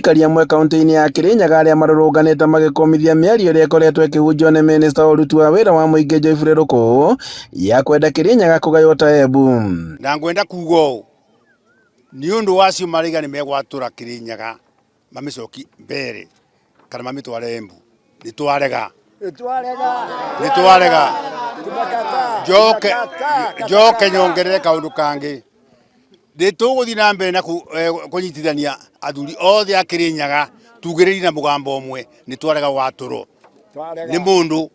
aikari amwe kaunti-inĩ ya Kirinyaga arĩa marũrũnganĩte magĩkũmithia mĩario ĩrĩa ĩkoretwo ĩkĩhunjio nĩ minista wa ũruti wa wĩra wa mũingĩ Joyfrey Ruku ya kwenda Kirinyaga kũgaywo ta Embu. Na ngwenda kuga ũũ nĩ ũndũ wacio maraiga nĩ megwatũra Kirinyaga mamĩcoki mbere kana mamĩtware Embu nĩtwarega njoke nyongerere kaũndũ kangĩ ndĩtũgũthiĩ na mbere na kũnyitithania athuri othe a Kirinyaga tugĩrĩri na mũgambo ũmwe nĩtwarega watũrwo nĩ mũndũ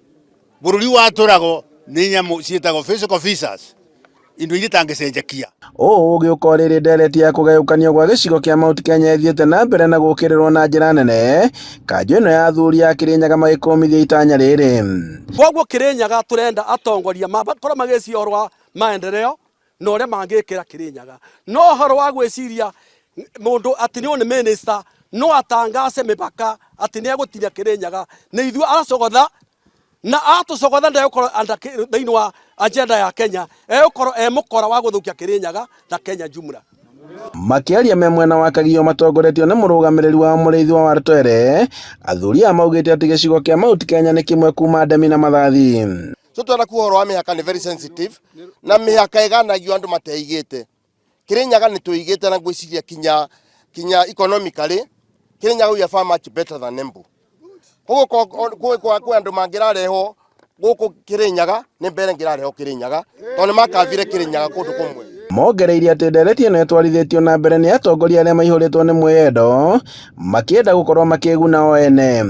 bũrũri watũragwo nĩ nyamũ ciĩtagwo physical officers indo iria itangĩcenjekia. Ũũ ũgĩũka rĩrĩ ndereti ya kũgayũkanio gwa gĩcigo kĩa Mount Kenya ĩthiĩte na mbere na gũkĩrĩrwo na njĩra nene, kanjũ ĩno ya athuri a Kirinyaga magĩkũmithia itanya rĩrĩ. Koguo Kirinyaga turenda atongoria makorwo magĩcia ũhoro wa maendeleo na ũrĩa mangĩkĩra Kirinyaga, no ũhoro wa gwĩciria mũndũ atĩ nĩ one minister no atangace mĩbaka atĩ nĩ egũtinia Kirinyaga nĩ ithuĩ acogotha na atũcogotha ndegũkorwo thĩinĩ wa agenda ya Kenya egũkorwo mũkora wa gũthũkia Kirinyaga na Kenya jumla. Makĩaria me mwena wa Kagio matongoretio nĩ mũrũgamĩrĩri wa mũrĩithi wa Wartore, athuri aya maugĩte atĩ gĩcigo kĩa Mount Kenya nĩ kĩmwe kuma Ndemi na Mathathi. Tutwenda kuhoro wa mĩhaka nĩ very sensitive na mĩhaka ĩganagio andũ mateigĩte. Kirinyaga nĩ tũigĩte na gwĩciria kinya economically Kirinyaga we are far much better than Embu. Kwa andũ mangĩrareho gũkũ Kirinyaga nĩ mbere ngĩrareho Kirinyaga tondũ nĩ makavire Kirinyaga kũndũ kũmwe. Mongereire atĩ ndereti ĩno ĩtwarithĩtio na mbere nĩ atongoria arĩa maihũrĩtwo nĩ mwĩyendo makĩenda gũkorwo makĩguna o ene.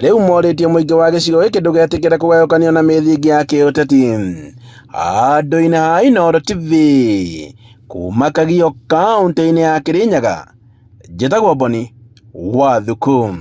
Rĩu morĩtie mũingĩ wa gĩcigo gĩkĩ ndũgetĩkĩre kũgayũkanio na mĩthingi ya kĩũteti. Handũ-inĩ ha Inooro TV kuma Kagio kaunti-inĩ ya Kirinyaga, njĩtagwo Boni Wathuku.